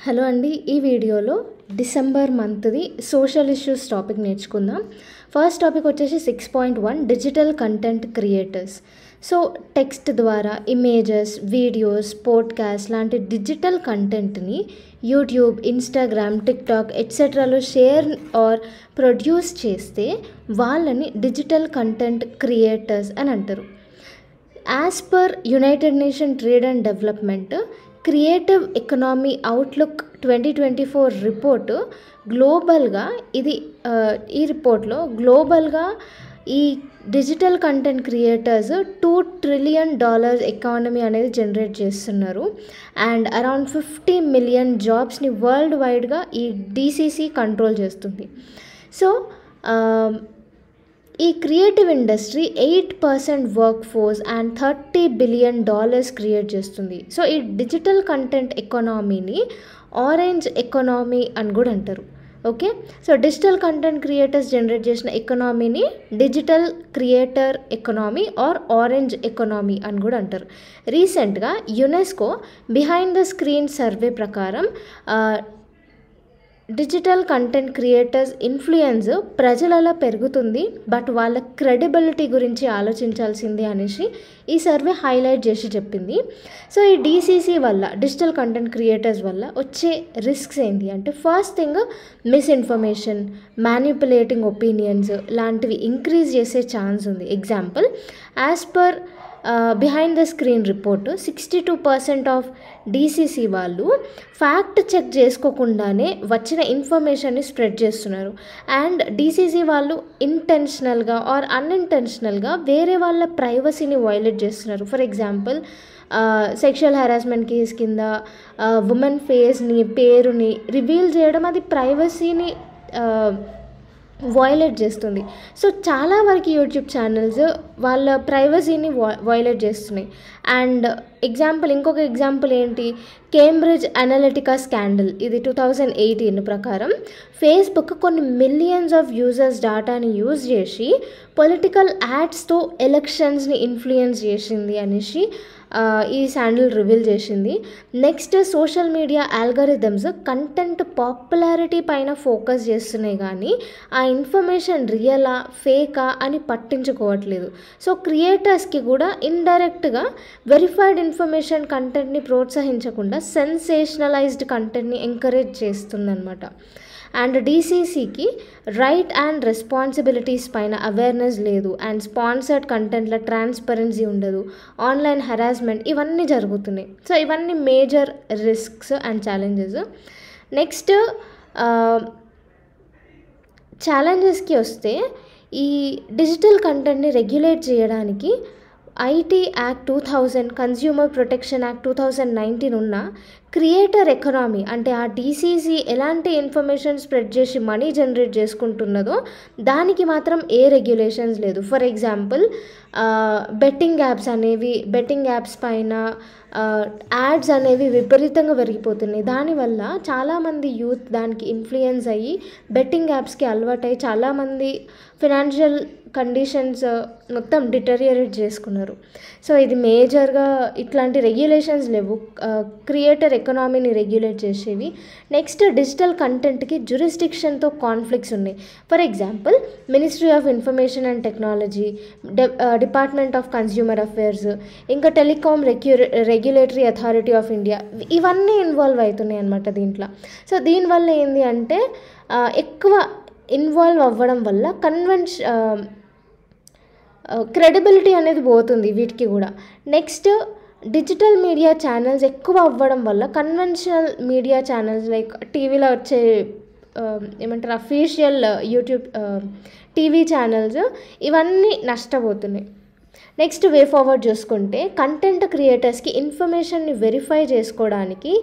Hello అండి. ఈ వీడియోలో డిసెంబర్ మంత్ది సోషల్ ఇష్యూస్ టాపిక్ నేర్చుకుందాం. ఫస్ట్ టాపిక్ వచ్చేసి 6.1 digital content creators. So text ద్వారా ఇమేజెస్, వీడియోస్, పోడ్కాస్ట్ లాంటి డిజిటల్ కంటెంట్ని యూట్యూబ్, ఇన్స్టాగ్రామ్, టిక్టాక్ ఎట్సెట్రాలో షేర్ ఆర్ ప్రొడ్యూస్ చేస్తే వాళ్ళని డిజిటల్ కంటెంట్ క్రియేటర్స్ అని అంటారు. As per United Nation trade and development creative economy outlook 2024 report గ్లోబల్గా ఈ రిపోర్ట్లో గ్లోబల్గా ఈ digital content creators $2 trillion economy అనేది జనరేట్ చేస్తున్నారు. అండ్ అరౌండ్ 50 million జాబ్స్ని వరల్డ్ వైడ్గా ఈ డిసిసి కంట్రోల్ చేస్తుంది. సో ఈ creative industry 8% work force and $30 billion create చేస్తుంది. సో ఈ డిజిటల్ కంటెంట్ ఎకానమీని ఆరెంజ్ ఎకానమీ అని కూడా అంటారు. Okay, so digital content creators generate చేసిన ఎకానమీని digital creator economy or orange economy అని కూడా అంటారు. రీసెంట్గా UNESCO behind the screen survey ప్రకారం డిజిటల్ కంటెంట్ క్రియేటర్స్ ఇన్ఫ్లుయెన్స్ ప్రజలలో పెరుగుతుంది, బట్ వాళ్ళ క్రెడిబిలిటీ గురించి ఆలోచించాల్సింది అనేసి ఈ సర్వే హైలైట్ చేసి చెప్పింది. సో ఈ డిసిసి వల్ల, డిజిటల్ కంటెంట్ క్రియేటర్స్ వల్ల వచ్చే రిస్క్స్ ఏంటి అంటే, first thing misinformation, manipulating opinions లాంటివి ఇంక్రీజ్ చేసే ఛాన్స్ ఉంది. Example, as per behind the screen report 62% of DCC వాళ్ళు ఫ్యాక్ట్ చెక్ చేసుకోకుండానే వచ్చిన ఇన్ఫర్మేషన్ని స్ప్రెడ్ చేస్తున్నారు. అండ్ డిసిసి వాళ్ళు ఇంటెన్షనల్గా ఆర్ అన్ఇంటెన్షనల్గా వేరే వాళ్ళ ప్రైవసీని వైలేట్ చేస్తున్నారు. For example, sexual harassment case కింద ఉమెన్ ఫేస్ని, పేరుని రివీల్ చేయడం అది ప్రైవసీని వైలేట్ చేస్తుంది. సో చాలా వరకు యూట్యూబ్ ఛానల్స్ వాళ్ళ ప్రైవసీని వైలేట్ చేస్తున్నాయి. అండ్ ఇంకొక ఎగ్జాంపుల్ ఏంటి, కేంబ్రిడ్జ్ అనలిటికా స్కాండల్. ఇది 2018 ప్రకారం ఫేస్బుక్ కొన్ని మిలియన్స్ ఆఫ్ యూజర్స్ డాటాని యూజ్ చేసి పొలిటికల్ యాడ్స్తో ఎలక్షన్స్ని ఇన్ఫ్లుయెన్స్ చేసింది అనేసి ఈ శాండిల్ రివీల్ చేసింది. Next, social media algorithms content popularity పైన ఫోకస్ చేస్తున్నాయి, కానీ ఆ ఇన్ఫర్మేషన్ రియలా ఫేకా అని పట్టించుకోవట్లేదు. సో క్రియేటర్స్కి కూడా ఇండైరెక్ట్గా వెరిఫైడ్ ఇన్ఫర్మేషన్ కంటెంట్ని ప్రోత్సహించకుండా సెన్సేషనలైజ్డ్ కంటెంట్ని ఎంకరేజ్ చేస్తుందన్నమాట. అండ్ డిసిసికి రైట్ అండ్ రెస్పాన్సిబిలిటీస్ పైన అవేర్నెస్ లేదు, అండ్ స్పాన్సర్డ్ కంటెంట్లో ట్రాన్స్పరెన్సీ ఉండదు, ఆన్లైన్ హెరాస్మెంట్ ఇవన్నీ జరుగుతున్నాయి. సో ఇవన్నీ major risks and challenges. Next, ఛాలెంజెస్కి వస్తే, ఈ డిజిటల్ కంటెంట్ని రెగ్యులేట్ చేయడానికి IT act 2000, consumer protection act 2019 ఉన్న క్రియేటర్ ఎకనామీ అంటే ఆ డిసిసి ఎలాంటి ఇన్ఫర్మేషన్ స్ప్రెడ్ చేసి మనీ జనరేట్ చేసుకుంటున్నదో దానికి మాత్రం ఏ రెగ్యులేషన్స్ లేదు. ఫర్ ఎగ్జాంపుల్, బెట్టింగ్ యాప్స్ పైన యాడ్స్ అనేవి విపరీతంగా పెరిగిపోతున్నాయి. దానివల్ల చాలామంది యూత్ దానికి ఇన్ఫ్లుయెన్స్ అయ్యి బెట్టింగ్ యాప్స్కి అలవాటై చాలామంది ఫినాన్షియల్ కండిషన్స్ మొత్తం డిటెరియరేట్ చేసుకున్నారు. సో ఇది మేజర్గా ఇట్లాంటి రెగ్యులేషన్స్ లేవు క్రియేటర్ ఎకనామీని రెగ్యులేట్ చేసేవి. నెక్స్ట్, డిజిటల్ కంటెంట్కి జ్యూరిస్డిక్షన్తో కాన్ఫ్లిక్ట్స్ ఉన్నాయి. For example, ministry of information and technology, department of consumer affairs, ఇంకా telecom regulatory authority of India, ఇవన్నీ ఇన్వాల్వ్ అవుతున్నాయి అన్నమాట దీంట్లో. సో దీనివల్ల ఏంది అంటే, ఎక్కువ ఇన్వాల్వ్ అవ్వడం వల్ల క్రెడిబిలిటీ అనేది పోతుంది వీటికి కూడా. నెక్స్ట్, డిజిటల్ మీడియా ఛానల్స్ ఎక్కువ అవ్వడం వల్ల కన్వెన్షనల్ మీడియా ఛానల్స్ లైక్ టీవీలో వచ్చే అఫీషియల్ యూట్యూబ్ టీవీ ఛానల్స్ ఇవన్నీ నష్టపోతున్నాయి. నెక్స్ట్, వే ఫార్వర్డ్ చూసుకుంటే, కంటెంట్ క్రియేటర్స్కి ఇన్ఫర్మేషన్ని వెరిఫై చేసుకోవడానికి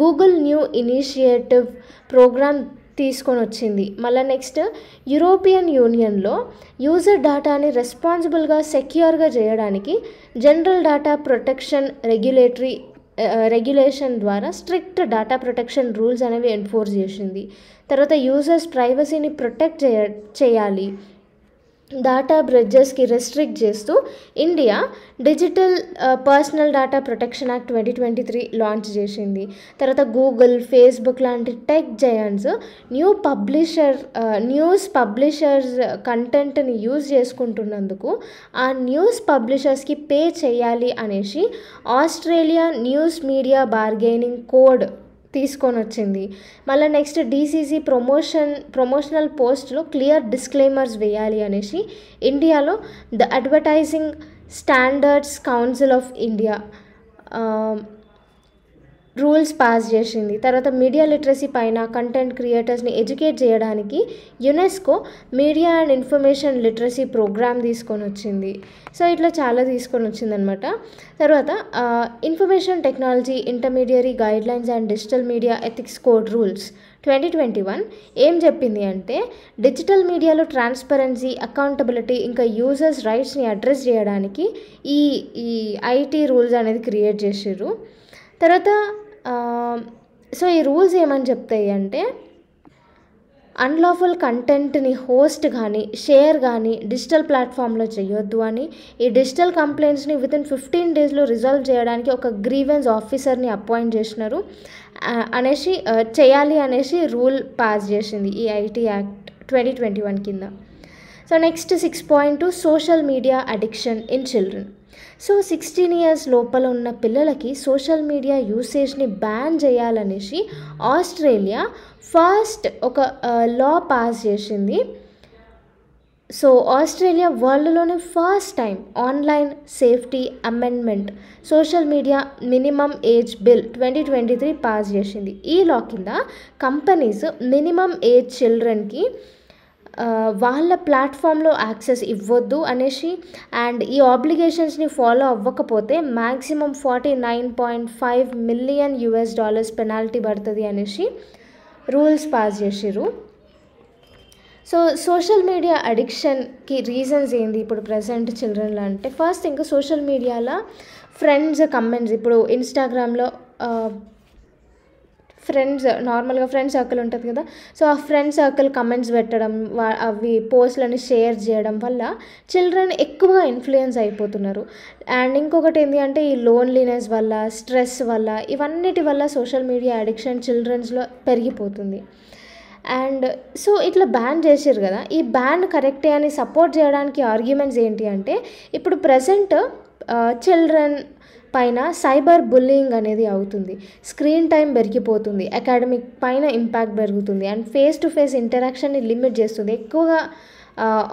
గూగుల్ న్యూ ఇనిషియేటివ్ ప్రోగ్రామ్ తీసుకొని వచ్చింది. మళ్ళీ నెక్స్ట్, యూరోపియన్ యూనియన్లో యూజర్ డేటాని రెస్పాన్సిబుల్గా సెక్యూర్గా చేయడానికి జనరల్ డేటా ప్రొటెక్షన్ రెగ్యులేషన్ ద్వారా స్ట్రిక్ట్ డేటా ప్రొటెక్షన్ రూల్స్ అనేవి ఎన్ఫోర్స్ చేసింది. తర్వాత యూజర్స్ ప్రైవసీని ప్రొటెక్ట్ చేయాలి. డాటా బ్రిడ్జెస్కి రెస్ట్రిక్ట్ చేస్తూ India digital personal data protection act 2023 launch చేసింది. తర్వాత గూగుల్, ఫేస్బుక్ లాంటి టెక్ జయంట్స్ న్యూస్ పబ్లిషర్స్ కంటెంట్ని యూజ్ చేసుకుంటున్నందుకు ఆ న్యూస్ పబ్లిషర్స్కి పే చేయాలి అనేసి Australia news media bargaining code తీసుకొని వచ్చింది. మళ్ళీ నెక్స్ట్ డీసీసీ ప్రమోషనల్ పోస్ట్లో క్లియర్ డిస్క్లైమర్స్ వేయాలి అనేసి ఇండియాలో the advertising standards council of India rules pass చేసింది. తర్వాత మీడియా లిటరసీ పైన కంటెంట్ క్రియేటర్స్ని ఎడ్యుకేట్ చేయడానికి UNESCO media and information literacy programme తీసుకొని వచ్చింది. సో ఇట్లా చాలా తీసుకొని వచ్చిందనమాట. తర్వాత information technology intermediary guidelines and digital media ethics code rules 2021 ఏం చెప్పింది అంటే డిజిటల్ మీడియాలో ట్రాన్స్పరెన్సీ, అకౌంటబిలిటీ ఇంకా యూజర్స్ రైట్స్ని అడ్రస్ చేయడానికి ఈ ఐటీ రూల్స్ అనేది క్రియేట్ చేసారు. తర్వాత సో ఈ రూల్స్ ఏమని చెప్తాయి అంటే అన్లాఫుల్ కంటెంట్ని హోస్ట్ కానీ షేర్ కానీ డిజిటల్ ప్లాట్ఫామ్లో చేయొద్దు అని, ఈ డిజిటల్ కంప్లైంట్స్ని వితిన్ 15 డేస్లో రిజాల్వ్ చేయడానికి ఒక గ్రీవెన్స్ ఆఫీసర్ని అపాయింట్ చేసినారు అనేసి చేయాలి అనేసి రూల్ పాస్ చేసింది ఈ ఐటీ యాక్ట్ 2021 కింద. So next 6.2 social media addiction in children. So 16 years లోపల ఉన్న పిల్లలకి సోషల్ మీడియా యూసేజ్ని బ్యాన్ చేయాలనేసి ఆస్ట్రేలియా ఫస్ట్ ఒక లా పాస్ చేసింది. సో ఆస్ట్రేలియా వరల్డ్లోనే first time online safety amendment social media minimum age bill 2023 pass చేసింది. ఈ లా కింద కంపెనీస్ మినిమం ఏజ్ చిల్డ్రన్కి వాళ్ళ ప్లాట్ఫామ్లో యాక్సెస్ ఇవ్వద్దు అనేసి అండ్ ఈ ఆబ్లిగేషన్స్ని ఫాలో అవ్వకపోతే మ్యాక్సిమం $49.5 million పెనాల్టీ పడుతుంది అనేసి రూల్స్ పాస్ చేసిర్రు. సో సోషల్ మీడియా అడిక్షన్కి రీజన్స్ ఏంది ఇప్పుడు ప్రజెంట్ చిల్డ్రన్లో అంటే ఫస్ట్ ఇంకా సోషల్ మీడియాలో ఫ్రెండ్స్ కమెంట్స్, ఇప్పుడు ఇన్స్టాగ్రామ్లో నార్మల్గా ఫ్రెండ్ సర్కిల్ ఉంటుంది కదా, సో ఆ ఫ్రెండ్ సర్కిల్ కమెంట్స్ పెట్టడం, అవి పోస్ట్లని షేర్ చేయడం వల్ల చిల్డ్రన్ ఎక్కువగా ఇన్ఫ్లుయెన్స్ అయిపోతున్నారు. అండ్ ఇంకొకటి ఏంటి అంటే ఈ లోన్లీనెస్ వల్ల, స్ట్రెస్ వల్ల, ఇవన్నిటి వల్ల సోషల్ మీడియా అడిక్షన్ చిల్డ్రన్స్లో పెరిగిపోతుంది. అండ్ సో ఇట్లా బ్యాన్ చేసారు కదా, ఈ బ్యాన్ కరెక్టే అని సపోర్ట్ చేయడానికి ఆర్గ్యుమెంట్స్ ఏంటి అంటే ఇప్పుడు ప్రజెంట్ చిల్డ్రన్ పైన సైబర్ బుల్లింగ్ అనేది అవుతుంది, స్క్రీన్ టైం పెరిగిపోతుంది, అకాడమిక్ పైన ఇంపాక్ట్ పెరుగుతుంది అండ్ ఫేస్ టు ఫేస్ ఇంటరాక్షన్ని లిమిట్ చేస్తుంది. ఎక్కువగా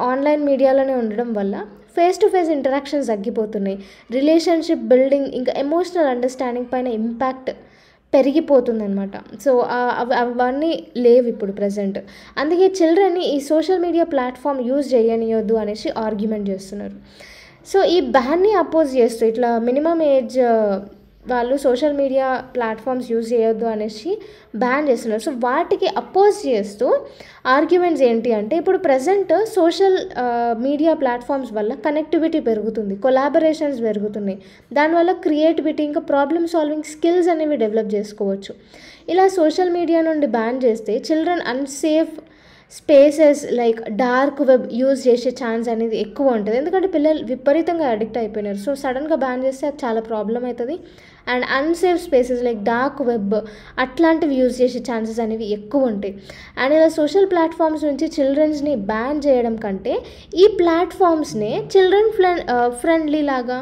ఆన్లైన్ మీడియాలోనే ఉండడం వల్ల ఫేస్ టు ఫేస్ ఇంటరాక్షన్స్ తగ్గిపోతున్నాయి, రిలేషన్షిప్ బిల్డింగ్ ఇంకా ఎమోషనల్ అండర్స్టాండింగ్ పైన ఇంపాక్ట్ పెరిగిపోతుంది అనమాట. సో అవన్నీ లేవు ఇప్పుడు ప్రజెంట్. అందుకే చిల్డ్రన్ని ఈ సోషల్ మీడియా ప్లాట్ఫామ్ యూజ్ చేయనియొద్దు అనేసి ఆర్గ్యుమెంట్ చేస్తున్నారు. సో ఈ బ్యాన్ని అపోజ్ చేస్తూ ఇట్లా మినిమం ఏజ్ వాళ్ళు సోషల్ మీడియా ప్లాట్ఫామ్స్ యూజ్ చేయొద్దు అనేసి బ్యాన్ చేస్తున్నారు. సో వాటికి అపోజ్ చేస్తూ ఆర్గ్యుమెంట్స్ ఏంటి అంటే ఇప్పుడు ప్రజెంట్ సోషల్ మీడియా ప్లాట్ఫామ్స్ వల్ల కనెక్టివిటీ పెరుగుతుంది, కొలాబరేషన్స్ పెరుగుతున్నాయి, దానివల్ల క్రియేటివిటీ ఇంకా ప్రాబ్లమ్ సాల్వింగ్ స్కిల్స్ అనేవి డెవలప్ చేసుకోవచ్చు. ఇలా సోషల్ మీడియా నుండి బ్యాన్ చేస్తే children unsafe spaces like dark web use చేసే ఛాన్స్ అనేది ఎక్కువ ఉంటుంది, ఎందుకంటే పిల్లలు విపరీతంగా అడిక్ట్ అయిపోయినారు. సో సడన్గా బ్యాన్ చేస్తే అది చాలా ప్రాబ్లం అవుతుంది. And unsafe spaces like dark web అట్లాంటివి యూజ్ చేసే ఛాన్సెస్ అనేవి ఎక్కువ ఉంటాయి. అండ్ ఇలా సోషల్ ప్లాట్ఫామ్స్ నుంచి చిల్డ్రన్స్ని బ్యాన్ చేయడం కంటే ఈ ప్లాట్ఫామ్స్ని చిల్డ్రన్ ఫ్రెండ్లీ లాగా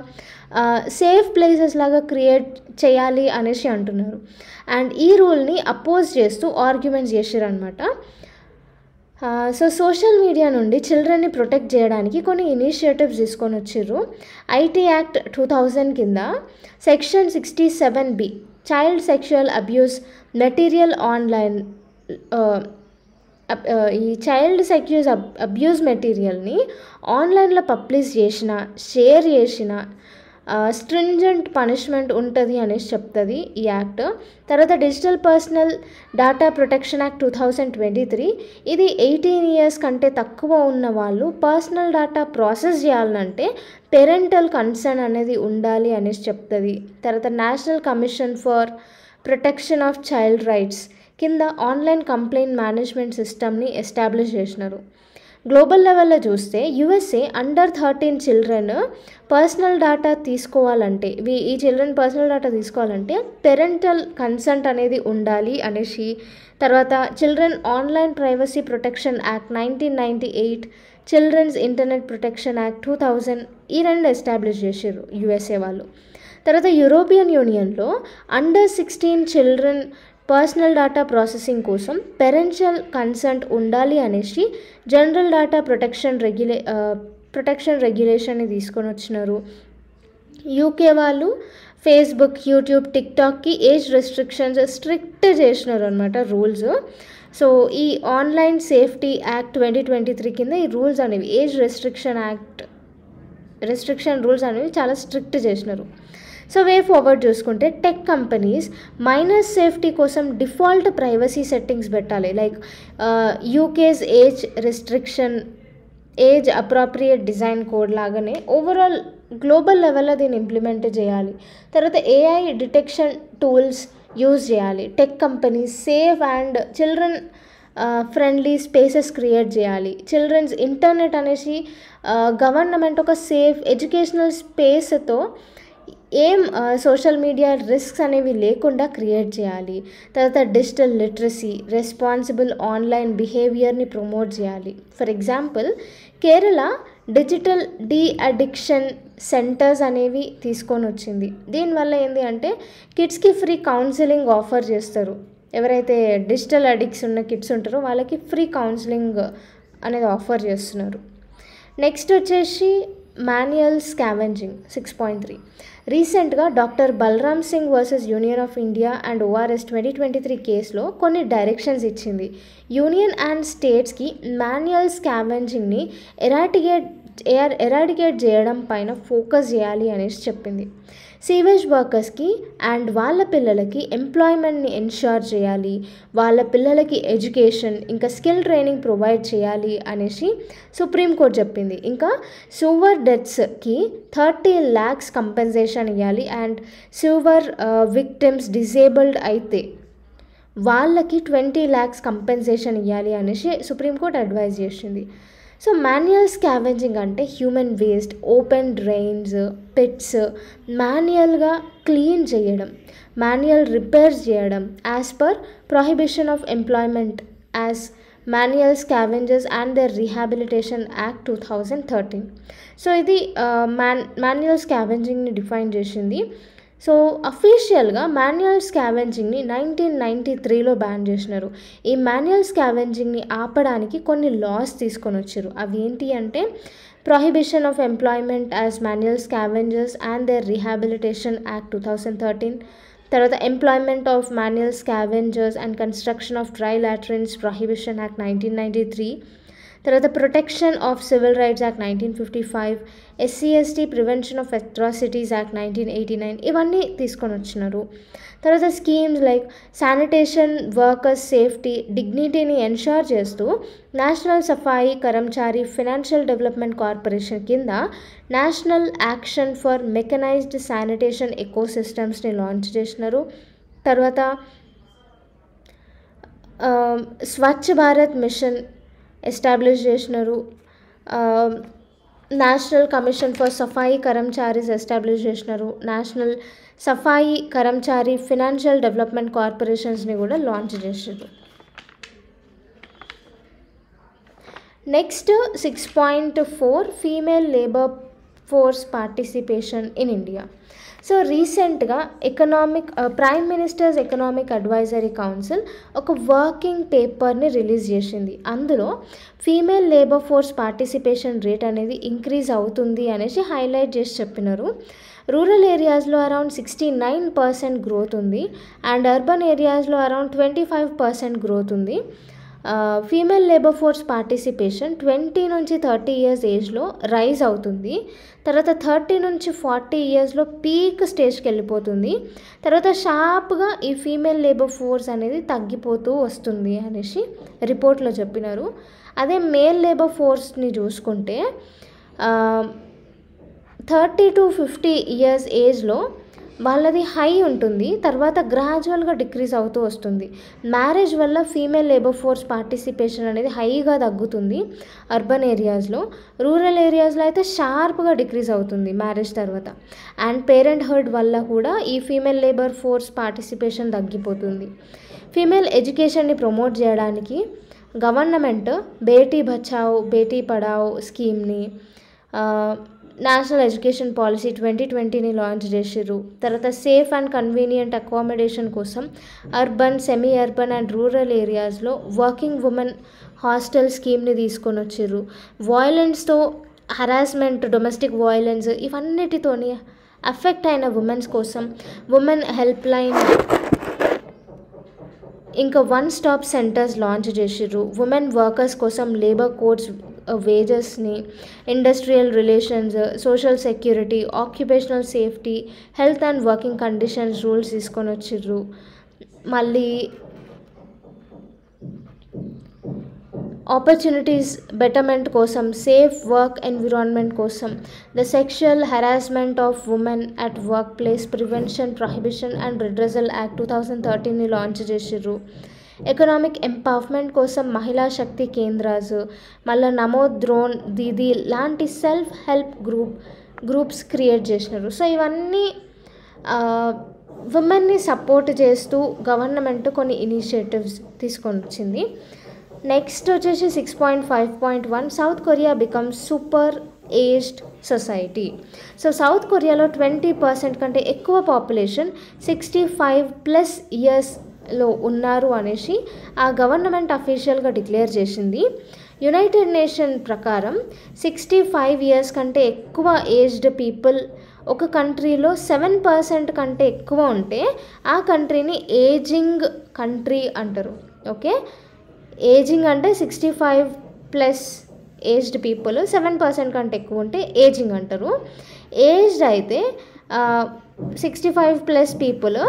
సేఫ్ ప్లేసెస్ లాగా క్రియేట్ చేయాలి అనేసి అంటున్నారు. అండ్ ఈ రూల్ని అపోజ్ చేస్తూ ఆర్గ్యుమెంట్స్ చేశారు అనమాట. సో సోషల్ మీడియా నుండి చిల్డ్రన్ని ప్రొటెక్ట్ చేయడానికి కొన్ని ఇనిషియేటివ్స్ తీసుకొని వచ్చిర్రు. ఐటీ యాక్ట్ 2000 కింద section 67B child sexual abuse material online, ఈ చైల్డ్ సెక్యూస్ అబ్యూస్ మెటీరియల్ని ఆన్లైన్లో పబ్లిష్ చేసిన, షేర్ చేసిన స్ట్రింజెంట్ పనిష్మెంట్ ఉంటుంది అనేసి చెప్తుంది ఈ యాక్ట్. తర్వాత digital personal data protection act 2023 ఇది 18 years కంటే తక్కువ ఉన్న వాళ్ళు పర్సనల్ డేటా ప్రాసెస్ చేయాలంటే పేరెంటల్ కన్సర్న్ అనేది ఉండాలి అనేసి చెప్తుంది. తర్వాత national commission for protection of child rights కింద ఆన్లైన్ కంప్లైంట్ మేనేజ్మెంట్ సిస్టమ్ని ఎస్టాబ్లిష్ చేసినారు. గ్లోబల్ లెవెల్లో చూస్తే USA under 13 children personal data తీసుకోవాలంటే ఈ చిల్డ్రన్ పర్సనల్ డేటా తీసుకోవాలంటే పెరెంటల్ కన్సెంట్ అనేది ఉండాలి అనేసి, తర్వాత children online privacy protection act 1998, children's internet protection act 2000 ఈ రెండు ఎస్టాబ్లిష్ చేసారు యుఎస్ఏ వాళ్ళు. తర్వాత యూరోపియన్ యూనియన్లో under 16 children personal data processing కోసం పెరెంటల్ కన్సెంట్ ఉండాలి అనేసి జనరల్ డేటా ప్రొటెక్షన్ రెగ్యులేషన్ని తీసుకొని వచ్చినారు. యూకే వాళ్ళు ఫేస్బుక్, యూట్యూబ్, టిక్టాక్కి ఏజ్ రెస్ట్రిక్షన్స్ స్ట్రిక్ట్ చేసినారు అనమాట రూల్స్. సో ఈ ఆన్లైన్ సేఫ్టీ యాక్ట్ 2023 కింద ఈ రూల్స్ అనేవి ఏజ్ రెస్ట్రిక్షన్ రూల్స్ అనేవి చాలా స్ట్రిక్ట్ చేసినారు. సో వే ఫార్వర్డ్ చూసుకుంటే టెక్ కంపెనీస్ మైనర్స్ సేఫ్టీ కోసం డిఫాల్ట్ ప్రైవసీ సెట్టింగ్స్ పెట్టాలి. Like UK's age appropriate design code లాగానే ఓవరాల్ గ్లోబల్ లెవెల్లో దీన్ని ఇంప్లిమెంట్ చేయాలి. తర్వాత ఏఐ డిటెక్షన్ టూల్స్ యూజ్ చేయాలి. Tech companies safe and children friendly spaces create చేయాలి. చిల్డ్రన్స్ ఇంటర్నెట్ అనేసి గవర్నమెంట్ ఒక సేఫ్ ఎడ్యుకేషనల్ స్పేస్తో సోషల్ మీడియా రిస్క్స్ అనేవి లేకుండా క్రియేట్ చేయాలి. తర్వాత డిజిటల్ లిటరసీ, రెస్పాన్సిబుల్ ఆన్లైన్ బిహేవియర్ని ప్రమోట్ చేయాలి. For example Kerala digital addiction centres అనేవి తీసుకొని వచ్చింది. దీనివల్ల ఏంటి అంటే కిడ్స్కి ఫ్రీ కౌన్సిలింగ్ ఆఫర్ చేస్తారు. ఎవరైతే డిజిటల్ అడిక్ట్స్ ఉన్న కిడ్స్ ఉంటారో వాళ్ళకి ఫ్రీ కౌన్సిలింగ్ అనేది ఆఫర్ చేస్తున్నారు. నెక్స్ట్ వచ్చేసి మాన్యువల్ స్కావెంజింగ్ 6.3. రీసెంట్గా doctor Balaram Singh versus union of India and ORS 2023 కేసులో కొన్ని డైరెక్షన్స్ ఇచ్చింది. యూనియన్ అండ్ స్టేట్స్కి మాన్యువల్ స్కావెంజింగ్ని ఎరాడికేట్ చేయడం పైన ఫోకస్ చేయాలి అనేసి చెప్పింది. సీవేజ్ వర్కర్స్కి అండ్ వాళ్ళ పిల్లలకి ఎంప్లాయ్మెంట్ని ఎన్ష్యూర్ చేయాలి, వాళ్ళ పిల్లలకి ఎడ్యుకేషన్ ఇంకా స్కిల్ ట్రైనింగ్ ప్రొవైడ్ చేయాలి అనేసి సుప్రీంకోర్టు చెప్పింది. ఇంకా సూవర్ డెత్స్కి 30 lakhs కంపెన్సేషన్ ఇవ్వాలి అండ్ సూవర్ విక్టిమ్స్ డిజేబుల్డ్ అయితే వాళ్ళకి 20 lakhs కంపెన్సేషన్ ఇవ్వాలి అనేసి సుప్రీంకోర్టు అడ్వైజ్ చేసింది. సో మాన్యువల్ స్కావెంజింగ్ అంటే human waste, open drains, pits మాన్యువల్గా క్లీన్ చేయడం, మాన్యువల్ రిపేర్స్ చేయడం as per prohibition of employment as manual scavengers and their rehabilitation act 2013. So ఇది మాన్యువల్ స్కావెంజింగ్ని డిఫైన్ చేసింది. సో అఫీషియల్గా మాన్యువల్ స్కావెంజింగ్ని 1993లో బ్యాన్ చేసినారు. ఈ మాన్యువల్ స్కావెంజింగ్ని ఆపడానికి కొన్ని లాస్ తీసుకొని వచ్చారు. అవి ఏంటి అంటే prohibition of employment as manual scavengers and their rehabilitation act 2013, తర్వాత employment of manual scavengers and construction of dry latrines prohibition act 1993, తర్వాత protection of civil rights act 1955, SC/ST prevention of atrocities act 1989 ఇవన్నీ తీసుకొని వచ్చినారు. తర్వాత schemes like sanitation workers safety డిగ్నిటీని ensure చేస్తూ national Safai Karmachari financial development corporation కింద national action for mechanised sanitation ఎకోసిస్టమ్స్ని launch చేసినారు. తర్వాత స్వచ్ఛ భారత్ మిషన్ ఎస్టాబ్లిష్ చేసినారు. National commission for Safai Karmacharis establish చేసినారు. National Safai Karmachari financial development కార్పొరేషన్స్ని కూడా లాంచ్ చేసారు. Next 6.4 female labour force participation in India. So రీసెంట్గా prime minister's economic advisory council ఒక వర్కింగ్ పేపర్ని రిలీజ్ చేసింది. అందులో female labour force participation rate అనేది ఇంక్రీజ్ అవుతుంది అనేసి హైలైట్ చేసి చెప్పినారు. రూరల్ ఏరియాస్లో అరౌండ్ 69% గ్రోత్ ఉంది అండ్ అర్బన్ ఏరియాస్లో అరౌండ్ 25% గ్రోత్ ఉంది. ఫీమేల్ లేబర్ ఫోర్స్ పార్టిసిపేషన్ 20 నుంచి 30 years ఏజ్లో రైజ్ అవుతుంది. తర్వాత 30 నుంచి 40 yearsలో పీక్ స్టేజ్కి వెళ్ళిపోతుంది. తర్వాత షార్ప్గా ఈ ఫీమేల్ లేబర్ ఫోర్స్ అనేది తగ్గిపోతూ వస్తుంది అనేసి రిపోర్ట్లో చెప్పినారు. అదే మేల్ లేబర్ ఫోర్స్ని చూసుకుంటే 30 to 50 years ఏజ్లో వాళ్ళది హై ఉంటుంది, తర్వాత గ్రాడ్యువల్గా డిక్రీజ్ అవుతూ వస్తుంది. మ్యారేజ్ వల్ల ఫీమేల్ లేబర్ ఫోర్స్ పార్టిసిపేషన్ అనేది హైగా తగ్గుతుంది అర్బన్ ఏరియాస్లో. రూరల్ ఏరియాస్లో అయితే షార్ప్గా డిక్రీజ్ అవుతుంది మ్యారేజ్ తర్వాత. అండ్ పేరెంట్హుడ్ వల్ల కూడా ఈ ఫీమేల్ లేబర్ ఫోర్స్ పార్టిసిపేషన్ తగ్గిపోతుంది. ఫీమేల్ ఎడ్యుకేషన్ని ప్రమోట్ చేయడానికి గవర్నమెంట్ బేటీ బచావ్ బేటీ పడావ్ స్కీమ్ని, నేషనల్ ఎడ్యుకేషన్ పాలసీ 2020ని లాంచ్ చేసిర్రు. తర్వాత సేఫ్ అండ్ కన్వీనియంట్ అకామిడేషన్ కోసం urban, semi urban and rural ఏరియాస్లో వర్కింగ్ ఉమెన్ హాస్టల్ స్కీమ్ని తీసుకొని వచ్చిర్రు. వయలెన్స్తో హరాస్మెంట్, డొమెస్టిక్ వయలెన్స్ ఇవన్నిటితోని అఫెక్ట్ అయిన ఉమెన్స్ కోసం ఉమెన్ హెల్ప్ లైన్, ఇంకా వన్ స్టాప్ సెంటర్స్ లాంచ్ చేసిర్రు. ఉమెన్ వర్కర్స్ కోసం లేబర్ కోడ్స్, వేజెస్ని, industrial relations, social security, occupational safety, health and working conditions rules తీసుకొని వచ్చిర్రు. మళ్ళీ ఆపర్చునిటీస్ బెటర్మెంట్ కోసం, సేఫ్ వర్క్ ఎన్విరాన్మెంట్ కోసం the sexual harassment of women at work place prevention, prohibition and redressal act 2013ని launch చేసిర్రు. Economic empowerment కోసం మహిళా శక్తి కేంద్రాస్, మళ్ళీ Namo drone Didi లాంటి సెల్ఫ్ హెల్ప్ గ్రూప్స్ క్రియేట్ చేసినారు. సో ఇవన్నీ ఉమెన్ని సపోర్ట్ చేస్తూ గవర్నమెంట్ కొన్ని ఇనిషియేటివ్స్ తీసుకొని వచ్చింది. నెక్స్ట్ వచ్చేసి 6.5.1 South Korea becomes super aged society. So south కొరియాలో 20% కంటే ఎక్కువ పాపులేషన్ 65+ ఇయర్స్లో ఉన్నారు అనేసి ఆ గవర్నమెంట్ అఫీషియల్గా డిక్లేర్ చేసింది. యునైటెడ్ నేషన్ ప్రకారం 65 ఇయర్స్ కంటే ఎక్కువ ఏజ్డ్ పీపుల్ ఒక కంట్రీలో 7% కంటే ఎక్కువ ఉంటే ఆ కంట్రీని ఏజింగ్ కంట్రీ అంటారు. ఓకే, ఏజింగ్ అంటే 65+ ఏజ్డ్ పీపుల్ 7% కంటే ఎక్కువ ఉంటే ఏజింగ్ అంటారు. ఏజ్డ్ అయితే 65+ పీపుల్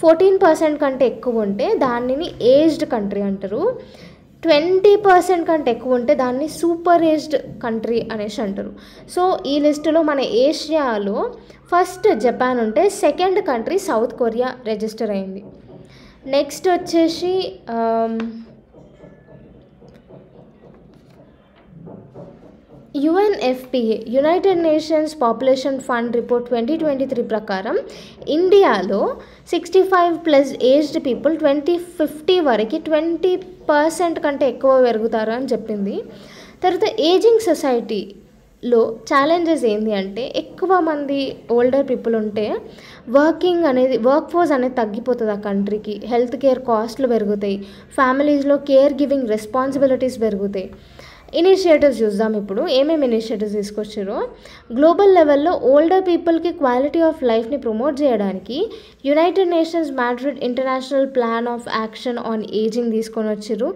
14% కంటే ఎక్కువ ఉంటే దానిని ఏజ్డ్ కంట్రీ అంటారు. 20% కంటే ఎక్కువ ఉంటే దాన్ని సూపర్ ఏజ్డ్ కంట్రీ అనేసి అంటారు. సో ఈ లిస్టులో మన ఏషియాలో ఫస్ట్ జపాన్ ఉంటే second country south Korea register అయింది. నెక్స్ట్ వచ్చేసి UNFPA United nations population fund report 2023 ప్రకారం ఇండియాలో 65+ ఏజ్డ్ పీపుల్ 2050 వరకు 20% కంటే ఎక్కువ పెరుగుతారు అని చెప్పింది. తర్వాత ఏజింగ్ సొసైటీలో ఛాలెంజెస్ ఏంటి అంటే ఎక్కువ మంది ఓల్డర్ పీపుల్ ఉంటే వర్క్ ఫోర్స్ అనేది తగ్గిపోతుంది ఆ కంట్రీకి, హెల్త్ కేర్ కాస్ట్లు పెరుగుతాయి, ఫ్యామిలీస్లో కేర్ గివింగ్ రెస్పాన్సిబిలిటీస్ పెరుగుతాయి. ఇనిషియేటివ్స్ చూద్దాం ఇప్పుడు ఏమేమి ఇనిషియేటివ్స్ తీసుకొచ్చారో. గ్లోబల్ లెవెల్లో ఓల్డర్ పీపుల్కి క్వాలిటీ ఆఫ్ లైఫ్ని ప్రమోట్ చేయడానికి United nations Madrid international plan of action on ageing తీసుకొని వచ్చారు.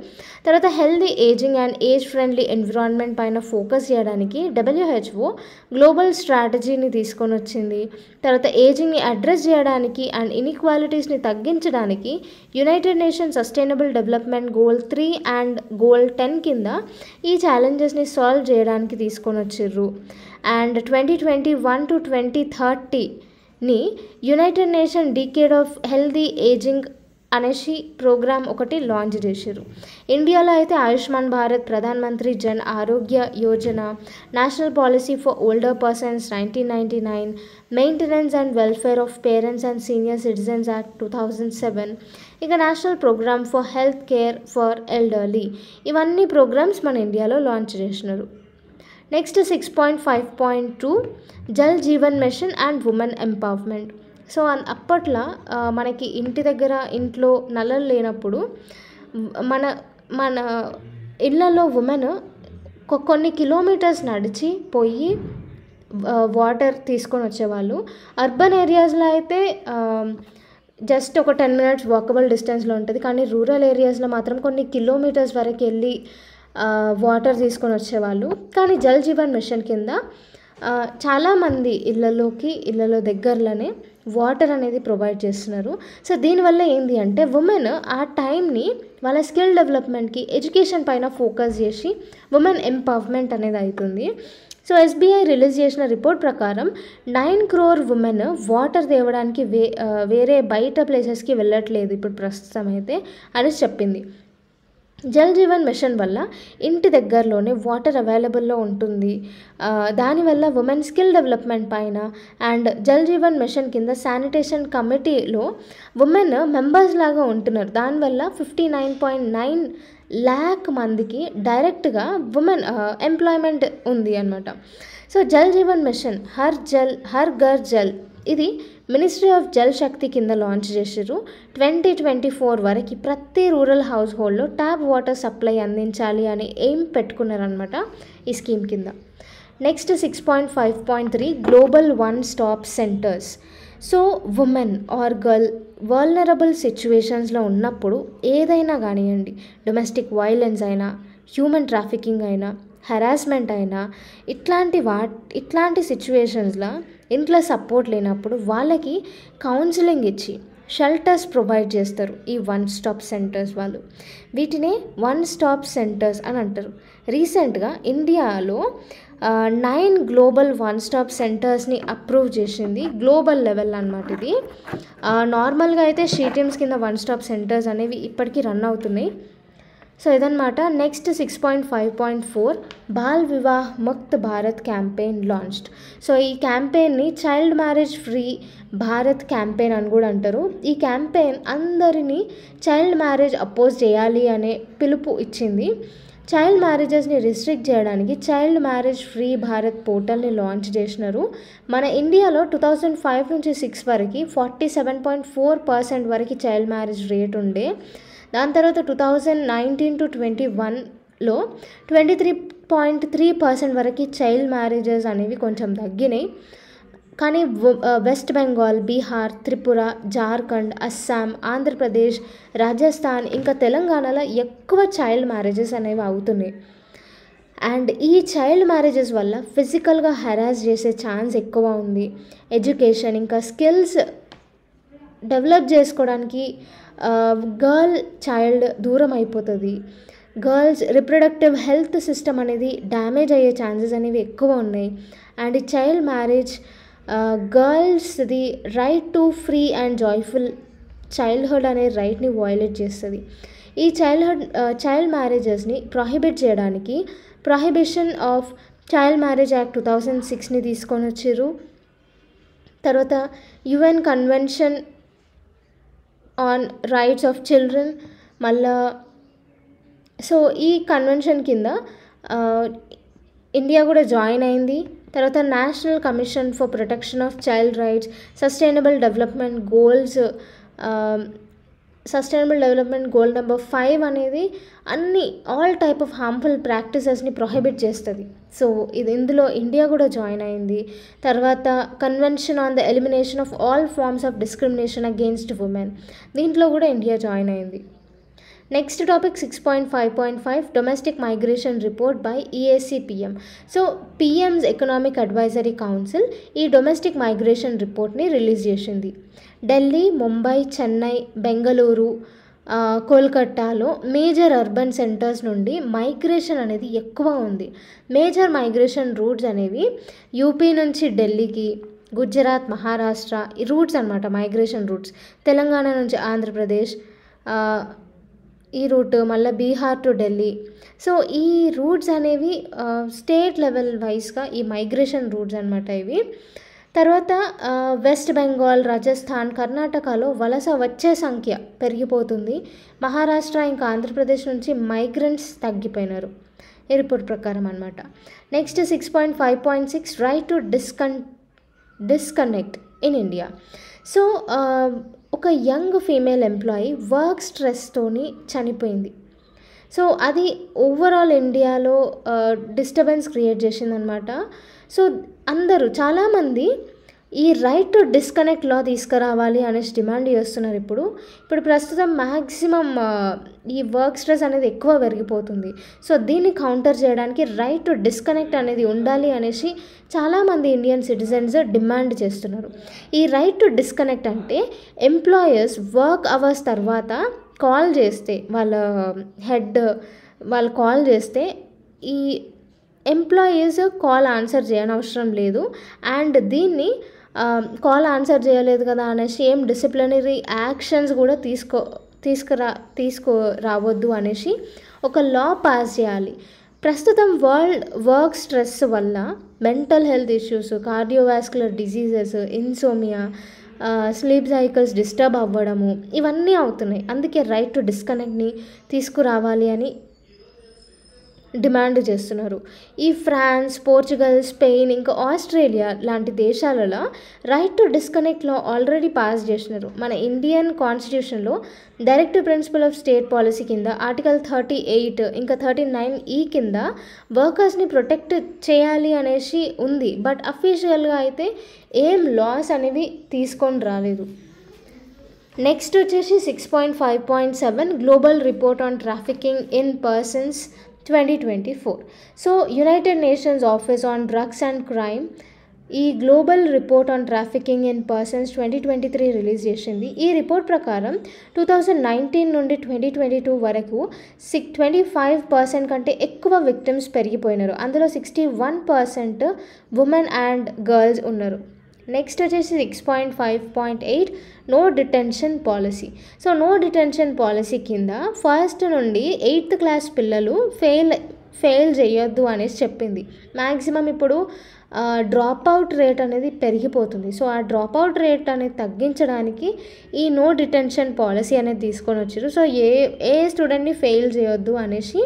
తర్వాత healthy ageing and age friendly environment పైన ఫోకస్ చేయడానికి WHO గ్లోబల్ స్ట్రాటజీని తీసుకొని వచ్చింది. తర్వాత ఏజింగ్ని అడ్రస్ చేయడానికి అండ్ ఇన్ఈక్వాలిటీస్ని తగ్గించడానికి United Nations sustainable development goal 3 and goal 10 కింద ఈ ఛాలెంజెస్ని సాల్వ్ చేయడానికి తీసుకొని వచ్చిర్రు. అండ్ 2021 to 2030ని United Nation decade of healthy ageing అనేసి ప్రోగ్రామ్ ఒకటి లాంచ్ చేశారు. ఇండియాలో అయితే Ayushman Bharat, Pradhan Mantri Jan Arogya Yojana, national policy for older persons 1999, maintenance and welfare of parents and senior citizens act 2007, ఇక national programme for health care for elderly, ఇవన్నీ programmes మన ఇండియాలో లాంచ్ చేసినారు. Next 6.5.2 Jal Jeevan mission and women empowerment. So అప్పట్లో మనకి ఇంట్లో నల్లలు లేనప్పుడు మన ఇళ్ళల్లో ఉమెన్ కొన్ని కిలోమీటర్స్ నడిచి పోయి వాటర్ తీసుకొని వచ్చేవాళ్ళు. అర్బన్ ఏరియాస్లో అయితే జస్ట్ ఒక 10 minutes వాకబుల్ డిస్టెన్స్లో ఉంటుంది, కానీ రూరల్ ఏరియాస్లో మాత్రం కొన్ని కిలోమీటర్స్ వరకు వెళ్ళి వాటర్ తీసుకొని వచ్చేవాళ్ళు. కానీ జల్ జీవన్ మిషన్ కింద చాలామంది ఇళ్ళలో దగ్గరలోనే వాటర్ అనేది ప్రొవైడ్ చేస్తున్నారు. సో దీనివల్ల ఏంటి అంటే ఉమెన్ ఆ టైంని వాళ్ళ స్కిల్ డెవలప్మెంట్కి, ఎడ్యుకేషన్ పైన ఫోకస్ చేసి ఉమెన్ ఎంపవర్మెంట్ అనేది అవుతుంది. సో ఎస్బీఐ రిలీజ్ చేసిన రిపోర్ట్ ప్రకారం 9 crore ఉమెన్ వాటర్ తేవడానికి వేరే బయట ప్లేసెస్కి వెళ్ళట్లేదు ఇప్పుడు ప్రస్తుతం అయితే అని చెప్పింది. జల్ జీవన్ మిషన్ వల్ల ఇంటి దగ్గరలోనే వాటర్ అవైలబుల్లో ఉంటుంది. దానివల్ల ఉమెన్ స్కిల్ డెవలప్మెంట్ పైన అండ్ జల్ జీవన్ మిషన్ కింద శానిటేషన్ కమిటీలో ఉమెన్ మెంబర్స్ లాగా ఉంటున్నారు. దానివల్ల 59.9 lakh మందికి డైరెక్ట్గా ఉమెన్ ఎంప్లాయ్మెంట్ ఉంది అన్నమాట. సో జల్ జీవన్ మిషన్ హర్ ఘర్ జల్ ఇది మినిస్ట్రీ ఆఫ్ జల్ శక్తి కింద లాంచ్ చేసారు. 2024 వరకు ప్రతి రూరల్ హౌస్ హోల్డ్లో ట్యాప్ వాటర్ సప్లై అందించాలి అని ఎయిమ్ పెట్టుకున్నారనమాట ఈ స్కీమ్ కింద. Next 6.5.3 global one stop centres. So women or girl vulnerable సిచ్యువేషన్స్లో ఉన్నప్పుడు ఏదైనా కానివ్వండి, డొమెస్టిక్ వైలెన్స్ అయినా, హ్యూమన్ ట్రాఫికింగ్ అయినా, హెరాస్మెంట్ అయినా, ఇట్లాంటి సిచ్యువేషన్స్లో ఇంట్లో సపోర్ట్ లేనప్పుడు వాళ్ళకి కౌన్సిలింగ్ ఇచ్చి షెల్టర్స్ ప్రొవైడ్ చేస్తారు ఈ వన్ స్టాప్ సెంటర్స్ వాళ్ళు. వీటినే వన్ స్టాప్ సెంటర్స్ అని అంటారు. రీసెంట్గా ఇండియాలో 9 గ్లోబల్ వన్ స్టాప్ సెంటర్స్ని అప్రూవ్ చేసింది, గ్లోబల్ లెవెల్ అన్నమాట ఇది. నార్మల్గా అయితే షీటిమ్స్ కింద వన్ స్టాప్ సెంటర్స్ అనేవి ఇప్పటికీ రన్ అవుతున్నాయి. సో ఇదన్నమాట. Next 6.5.4 Bal Vivah Mukt Bharat campaign launched. So ఈ క్యాంపెయిన్ని child marriage free Bharat campaign అని కూడా అంటారు. ఈ క్యాంపెయిన్ అందరినీ చైల్డ్ మ్యారేజ్ అపోజ్ చేయాలి అనే పిలుపు ఇచ్చింది. చైల్డ్ మ్యారేజెస్ని రిస్ట్రిక్ట్ చేయడానికి చైల్డ్ మ్యారేజ్ ఫ్రీ భారత్ పోర్టల్ని లాంచ్ చేసినారు. మన ఇండియాలో 2005 నుంచి 6 వరకు 47.4% వరకు చైల్డ్ మ్యారేజ్ రేట్ ఉండే. దాని తర్వాత 2019 to 21లో 23.3% వరకు చైల్డ్ మ్యారేజెస్ అనేవి కొంచెం తగ్గినాయి. కానీ వెస్ట్ బెంగాల్, బీహార్, త్రిపుర, జార్ఖండ్, అస్సాం, ఆంధ్రప్రదేశ్, రాజస్థాన్ ఇంకా తెలంగాణలో ఎక్కువ చైల్డ్ మ్యారేజెస్ అనేవి అవుతున్నాయి. అండ్ ఈ చైల్డ్ మ్యారేజెస్ వల్ల ఫిజికల్గా హెరాస్ చేసే ఛాన్స్ ఎక్కువ ఉంది. ఎడ్యుకేషన్ ఇంకా స్కిల్స్ డెవలప్ చేసుకోవడానికి గర్ల్ చైల్డ్ దూరం అయిపోతుంది. గర్ల్స్ రిప్రొడక్టివ్ హెల్త్ సిస్టమ్ అనేది డ్యామేజ్ అయ్యే ఛాన్సెస్ అనేవి ఎక్కువ ఉన్నాయి. అండ్ ఈ చైల్డ్ మ్యారేజ్ గర్ల్స్ది right to free and joyful childhood అనే రైట్ని వయలేట్ చేస్తుంది. ఈ చైల్డ్ మ్యారేజెస్ని ప్రొహిబిట్ చేయడానికి prohibition of child marriage act 2006ని తీసుకొని వచ్చారు. తర్వాత UN convention on rights of children మళ్ళా. సో ఈ కన్వెన్షన్ కింద ఇండియా కూడా జాయిన్ అయింది. తర్వాత national commission for protection of child rights, sustainable development goal number 5 అనేది ఆల్ టైప్ ఆఫ్ హార్మ్ఫుల్ ప్రాక్టీసెస్ని ప్రొహిబిట్ చేస్తుంది. సో ఇందులో ఇండియా కూడా జాయిన్ అయింది. తర్వాత convention on the elimination of all forms of discrimination against women, దీంట్లో కూడా ఇండియా జాయిన్ అయింది. Next topic 6.5.5 domestic migration report by EAC-PM. So PM's economic advisory council ఈ డొమెస్టిక్ మైగ్రేషన్ రిపోర్ట్ని రిలీజ్ చేసింది. ఢిల్లీ, ముంబై, చెన్నై, బెంగళూరు, కోల్కతాలో మేజర్ అర్బన్ సెంటర్స్ నుండి migration అనేది ఎక్కువ ఉంది. మేజర్ మైగ్రేషన్ రూట్స్ అనేవి యూపీ నుంచి ఢిల్లీకి, గుజరాత్, మహారాష్ట్ర ఈ రూట్స్ అన్నమాట మైగ్రేషన్ రూట్స్. తెలంగాణ నుంచి ఆంధ్రప్రదేశ్ ఈ రూట్, మళ్ళీ బీహార్ టు ఢిల్లీ. సో ఈ రూట్స్ అనేవి స్టేట్ లెవెల్ వైజ్గా ఈ మైగ్రేషన్ రూట్స్ అన్నమాట ఇవి. తర్వాత వెస్ట్ బెంగాల్, రాజస్థాన్, కర్ణాటకలో వలస వచ్చే సంఖ్య పెరిగిపోతుంది. మహారాష్ట్ర ఇంకా ఆంధ్రప్రదేశ్ నుంచి మైగ్రెంట్స్ తగ్గిపోయినారు ఈ రిపోర్ట్ ప్రకారం అనమాట. Next 6.5.6 right to disconnect in India. So ఒక యంగ్ ఫీమేల్ ఎంప్లాయీ వర్క్ స్ట్రెస్తోని చనిపోయింది. సో అది ఓవరాల్ ఇండియాలో డిస్టర్బెన్స్ క్రియేట్ చేసిందనమాట. సో అందరూ చాలామంది ఈ రైట్ టు డిస్కనెక్ట్ లా తీసుకురావాలి అనేసి డిమాండ్ చేస్తున్నారు. ఇప్పుడు ప్రస్తుతం మ్యాక్సిమం ఈ వర్క్ స్ట్రెస్ అనేది ఎక్కువ పెరిగిపోతుంది. సో దీన్ని కౌంటర్ చేయడానికి రైట్ టు డిస్కనెక్ట్ అనేది ఉండాలి అనేసి చాలామంది ఇండియన్ సిటిజన్స్ డిమాండ్ చేస్తున్నారు. ఈ రైట్ టు డిస్కనెక్ట్ అంటే ఎంప్లాయర్స్ వర్క్ అవర్స్ తర్వాత కాల్ చేస్తే వాళ్ళు కాల్ చేస్తే ఈ ఎంప్లాయీస్ కాల్ ఆన్సర్ చేయనవసరం లేదు. అండ్ దీన్ని కాల్ ఆన్సర్ చేయలేదు కదా అనేసి ఏం డిసిప్లినరీ యాక్షన్స్ కూడా తీసుకురావద్దు అనేసి ఒక లా పాస్ చేయాలి. ప్రస్తుతం వరల్డ్ వర్క్ స్ట్రెస్ వల్ల mental health issues, cardiovascular diseases, insomnia, sleep cycles disturb అవ్వడము ఇవన్నీ అవుతున్నాయి. అందుకే రైట్ టు డిస్కనెక్ట్ని తీసుకురావాలి అని డిమాండ్ చేస్తున్నారు. ఈ ఫ్రాన్స్, పోర్చుగల్, స్పెయిన్ ఇంకా ఆస్ట్రేలియా లాంటి దేశాలలో right to disconnect law already pass చేసినారు. మన ఇండియన్ కాన్స్టిట్యూషన్లో directive principle of state policy కింద ఆర్టికల్ 38 ఇంకా 39E కింద వర్కర్స్ని ప్రొటెక్ట్ చేయాలి అనేసి ఉంది. బట్ అఫీషియల్గా అయితే ఏం లాస్ అనేవి తీసుకొని రాలేదు. నెక్స్ట్ వచ్చేసి 6.5.7 global report on trafficking in persons 2024. So United Nations office on drugs and crime ఈ global report on trafficking in persons 2023 release చేసింది. ఈ రిపోర్ట్ ప్రకారం 2019 నుండి 2022 వరకు 25% కంటే ఎక్కువ విక్టిమ్స్ పెరిగిపోయినారు. అందులో 61% ఉమెన్ అండ్ గర్ల్స్ ఉన్నారు. నెక్స్ట్ వచ్చేసి 6.5.8 no detention policy. So no detention policy కింద 1st నుండి 8th క్లాస్ పిల్లలు ఫెయిల్ చేయొద్దు అనేసి చెప్పింది. మ్యాక్సిమం ఇప్పుడు డ్రాప్ అవుట్ రేట్ అనేది పెరిగిపోతుంది. సో ఆ డ్రాప్ అవుట్ రేట్ అనేది తగ్గించడానికి ఈ నో డిటెన్షన్ పాలసీ అనేది తీసుకొని వచ్చారు. సో ఏ స్టూడెంట్ని ఫెయిల్ చేయొద్దు అనేసి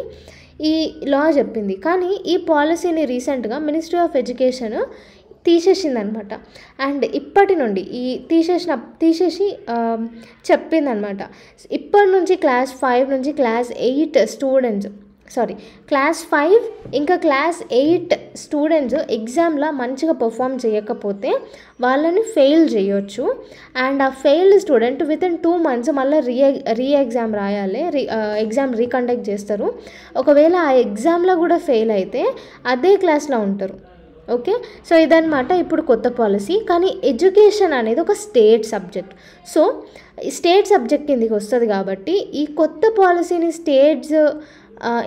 ఈ లా చెప్పింది. కానీ ఈ పాలసీని రీసెంట్గా మినిస్ట్రీ ఆఫ్ ఎడ్యుకేషన్ తీసేసిందనమాట. అండ్ ఇప్పటి నుండి తీసేసి చెప్పిందనమాట, ఇప్పటి నుంచి క్లాస్ 5 నుంచి క్లాస్ 8 స్టూడెంట్స్ క్లాస్ 5 ఇంకా క్లాస్ 8 స్టూడెంట్స్ ఎగ్జామ్లో మంచిగా పర్ఫామ్ చేయకపోతే వాళ్ళని ఫెయిల్ చేయొచ్చు. అండ్ ఆ ఫెయిల్డ్ స్టూడెంట్ వితిన్ 2 months మళ్ళీ ఎగ్జామ్ రాయాలి, ఎగ్జామ్ రీకండక్ట్ చేస్తారు. ఒకవేళ ఆ ఎగ్జామ్లో కూడా ఫెయిల్ అయితే అదే క్లాస్లో ఉంటారు. ఓకే, సో ఇదన్నమాట ఇప్పుడు కొత్త పాలసీ. కానీ ఎడ్యుకేషన్ అనేది ఒక state subject. So state subject కిందకి వస్తుంది కాబట్టి ఈ కొత్త పాలసీని స్టేట్స్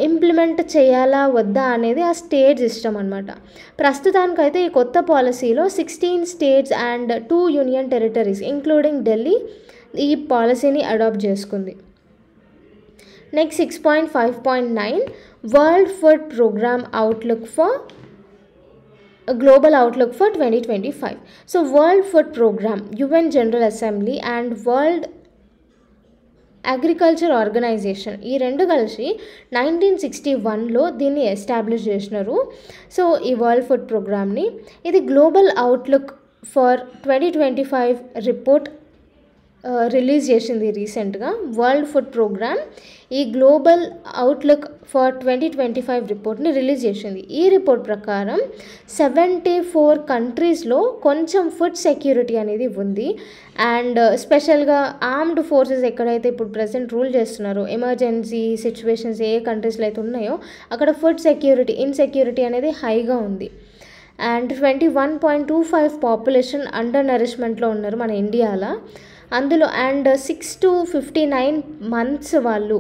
ఇంప్లిమెంట్ చేయాలా వద్దా అనేది ఆ స్టేట్స్ ఇష్టం అనమాట. ప్రస్తుతానికైతే ఈ కొత్త పాలసీలో 16 states and 2 union territories including Delhi ఈ పాలసీని అడాప్ట్ చేసుకుంది. Next 6.5.9 world food programme outlook for Global Outlook for 2025. So World Food Program, UN General Assembly and World agriculture organisation ఈ రెండు కలిసి 1961లో దీన్ని ఎస్టాబ్లిష్ చేసినారు. సో ఈ వరల్డ్ ఫుడ్ ప్రోగ్రామ్ని ఇది global outlook for 2025 report release చేసింది రీసెంట్గా. వరల్డ్ ఫుడ్ ప్రోగ్రామ్ ఈ గ్లోబల్ అవుట్లుక్ ఫర్ 2025 రిపోర్ట్ని రిలీజ్ చేసింది. ఈ రిపోర్ట్ ప్రకారం 74 కంట్రీస్లో కొంచెం ఫుడ్ సెక్యూరిటీ అనేది ఉంది. అండ్ స్పెషల్గా ఆర్మ్డ్ ఫోర్సెస్ ఎక్కడైతే ఇప్పుడు ప్రజెంట్ రూల్ చేస్తున్నారో, ఎమర్జెన్సీ సిచ్యువేషన్స్ ఏ కంట్రీస్లో అయితే ఉన్నాయో అక్కడ ఫుడ్ సెక్యూరిటీ ఇన్సెక్యూరిటీ అనేది హైగా ఉంది. అండ్ 21.25 పాపులేషన్ అండర్ నరిష్మెంట్లో ఉన్నారు మన ఇండియాలో. అందులో అండ్ 6 to 59 months వాళ్ళు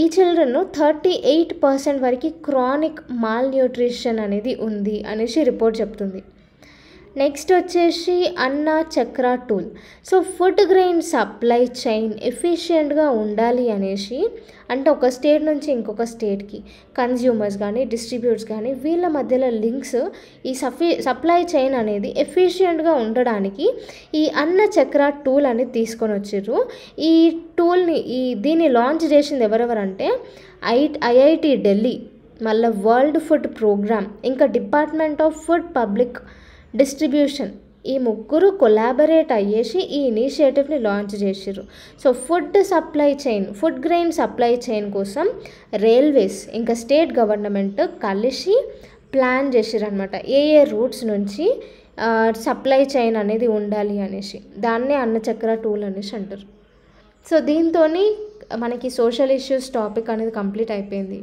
ఈ చిల్డ్రన్ 38% వరకు క్రానిక్ మాల్ న్యూట్రిషన్ అనేది ఉంది అనేసి రిపోర్ట్ చెప్తుంది. నెక్స్ట్ వచ్చేసి Anna Chakra tool. So food grain supply chain ఎఫిషియెంట్గా ఉండాలి అనేసి, అంటే ఒక స్టేట్ నుంచి ఇంకొక స్టేట్కి కన్జ్యూమర్స్ కానీ డిస్ట్రిబ్యూటర్స్ కానీ వీళ్ళ మధ్యలో లింక్స్ ఈ సప్లై చైన్ అనేది ఎఫిషియెంట్గా ఉండడానికి ఈ అన్న చక్ర టూల్ అనేది తీసుకొని వచ్చారు. ఈ టూల్ని దీన్ని లాంచ్ చేసింది ఎవరెవరంటే IIT ఢిల్లీ, మళ్ళీ వరల్డ్ ఫుడ్ ప్రోగ్రామ్, ఇంకా department of food public distribution. ఈ ముగ్గురు కొలాబరేట్ అయ్యేసి ఈ ఇనిషియేటివ్ని లాంచ్ చేసారు. So food grain supply chain కోసం రైల్వేస్ ఇంకా స్టేట్ గవర్నమెంట్ కలిసి ప్లాన్ చేసారు అనమాట. ఏ రూట్స్ నుంచి సప్లై చైన్ అనేది ఉండాలి అనేసి. దాన్నే అన్న చక్ర టూల్ అనేసి అంటారు. సో దీంతో మనకి సోషల్ ఇష్యూస్ టాపిక్ అనేది కంప్లీట్ అయిపోయింది.